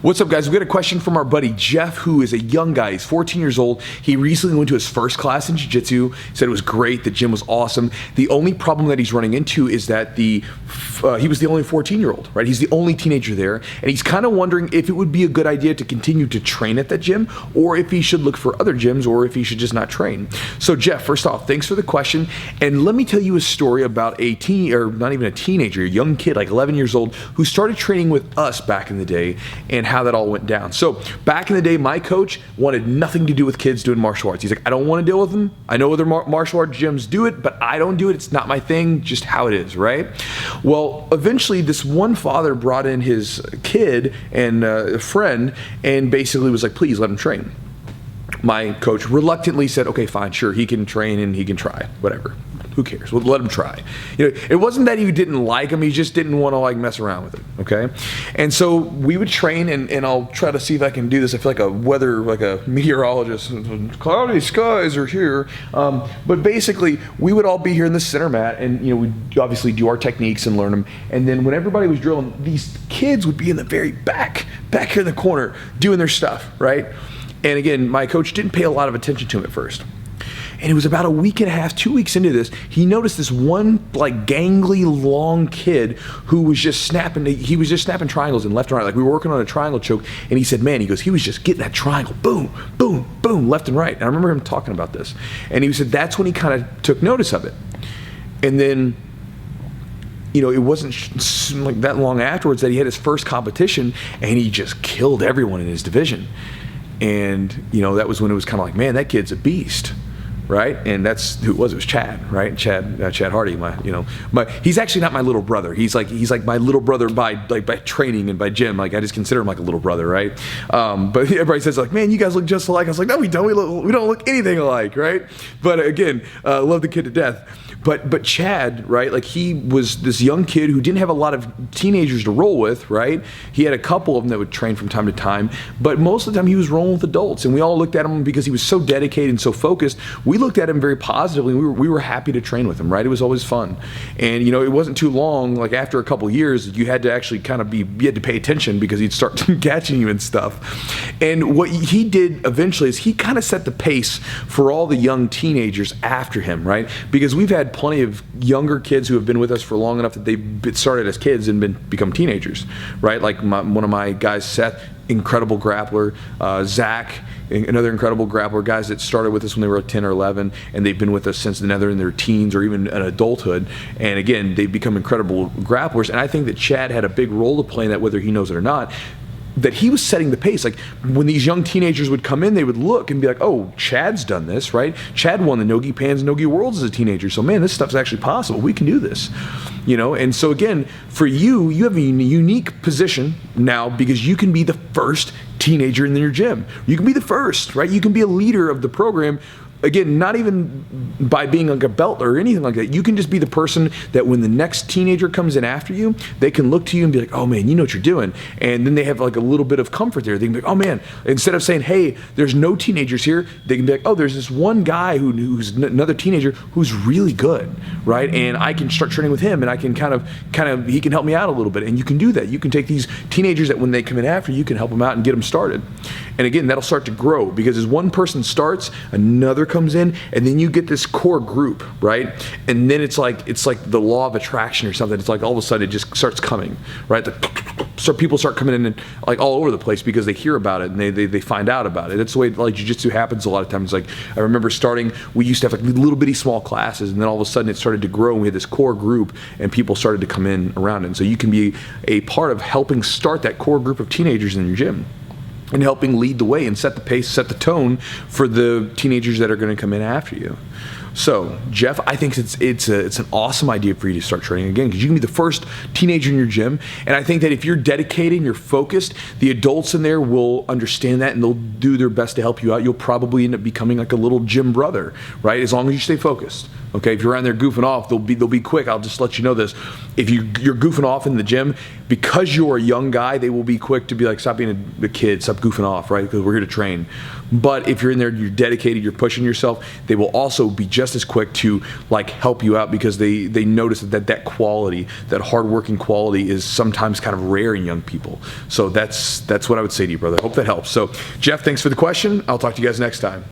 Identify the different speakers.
Speaker 1: What's up, guys? We got a question from our buddy Jeff, who is a young guy. He's 14 years old. He recently went to his first class in Jiu-Jitsu. Said it was great. The gym was awesome. The only problem that he's running into is that he was the only 14-year-old, right? He's the only teenager there, and he's kind of wondering if it would be a good idea to continue to train at that gym, or if he should look for other gyms, or if he should just not train. So, Jeff, first off, thanks for the question, and let me tell you a story about a not even a teenager, a young kid, like 11 years old, who started training with us back in the day, and how that all went down. So back in the day, my coach wanted nothing to do with kids doing martial arts. He's like, I don't want to deal with them. I know other martial arts gyms do it, but I don't do it. It's not my thing, just how it is, right? Well, eventually this one father brought in his kid and a friend and basically was like, please let him train. My coach reluctantly said, okay, fine, sure, he can train and he can try, whatever. Who cares? We'll let him try. You know, it wasn't that he didn't like him, he just didn't want to like mess around with it, okay? And so we would train, and I'll try to see if I can do this. I feel like a meteorologist. Cloudy skies are here. But basically, we would all be here in the center mat, and we'd obviously do our techniques and learn them. And then when everybody was drilling, these kids would be in the very back here in the corner, doing their stuff, right? And again, my coach didn't pay a lot of attention to him at first. And it was about a week and a half, 2 weeks into this, he noticed this one like gangly long kid who was just snapping, triangles in left and right. Like we were working on a triangle choke, and he said, man, he was just getting that triangle, boom, boom, boom, left and right. And I remember him talking about this. And he said that's when he kind of took notice of it. And then, it wasn't like that long afterwards that he had his first competition, and he just killed everyone in his division. And, that was when it was kind of like, man, that kid's a beast. Right, and that's who it was. It was Chad, right? Chad Hardy. He's actually not my little brother. He's like my little brother by training and by gym. Like I just consider him like a little brother, right? But everybody says like, man, you guys look just alike. I was like, no, we don't. We don't look anything alike, right? But again, love the kid to death. But Chad, right? Like he was this young kid who didn't have a lot of teenagers to roll with, right? He had a couple of them that would train from time to time, but most of the time he was rolling with adults, and we all looked at him because he was so dedicated and so focused. We looked at him very positively. We were happy to train with him, right? It was always fun, and it wasn't too long. Like after a couple of years, you had to actually you had to pay attention because he'd start catching you and stuff. And what he did eventually is he kind of set the pace for all the young teenagers after him, right? Because we've had plenty of younger kids who have been with us for long enough that they've started as kids and become teenagers, right? Like one of my guys, Seth, incredible grappler, Zach, another incredible grappler, guys that started with us when they were 10 or 11, and they've been with us since then they're in their teens or even in adulthood. And again, they've become incredible grapplers. And I think that Chad had a big role to play in that, whether he knows it or not, that he was setting the pace. Like when these young teenagers would come in, they would look and be like, oh, Chad's done this, right? Chad won the Nogi Pans and Nogi Worlds as a teenager. So man, this stuff's actually possible. We can do this, And so again, for you have a unique position now because you can be the first teenager in your gym. You can be the first, right? You can be a leader of the program. Again, not even by being like a belt or anything like that. You can just be the person that when the next teenager comes in after you, they can look to you and be like, oh man, you know what you're doing. And then they have like a little bit of comfort there. They can be like, oh man, instead of saying, hey, there's no teenagers here, they can be like, oh, there's this one guy who's another teenager who's really good, right? And I can start training with him, and I can kind of, he can help me out a little bit. And you can do that. You can take these teenagers that when they come in after you can help them out and get them started. And again, that'll start to grow because as one person starts, another comes in, and then you get this core group, right? And then it's like the law of attraction or something. It's like all of a sudden it just starts coming, right? So people start coming in and like all over the place because they hear about it and they find out about it. That's the way like jiu-jitsu happens a lot of times. Like I remember starting, we used to have like little bitty small classes, and then all of a sudden it started to grow, and we had this core group, and people started to come in around it. And so you can be a part of helping start that core group of teenagers in your gym, and helping lead the way and set the pace, set the tone for the teenagers that are going to come in after you. So, Jeff, I think it's an awesome idea for you to start training again, because you can be the first teenager in your gym, and I think that if you're dedicated and you're focused, the adults in there will understand that, and they'll do their best to help you out. You'll probably end up becoming like a little gym brother, right? As long as you stay focused. Okay, if you're around there goofing off, they'll be quick. I'll just let you know this. If you're goofing off in the gym, because you're a young guy, they will be quick to be like, stop being a kid, stop goofing off, right? Because we're here to train. But if you're in there, you're dedicated, you're pushing yourself, they will also be just as quick to like help you out, because they notice that quality, that hardworking quality, is sometimes kind of rare in young people. So that's what I would say to you, brother. Hope that helps. So Jeff, thanks for the question. I'll talk to you guys next time.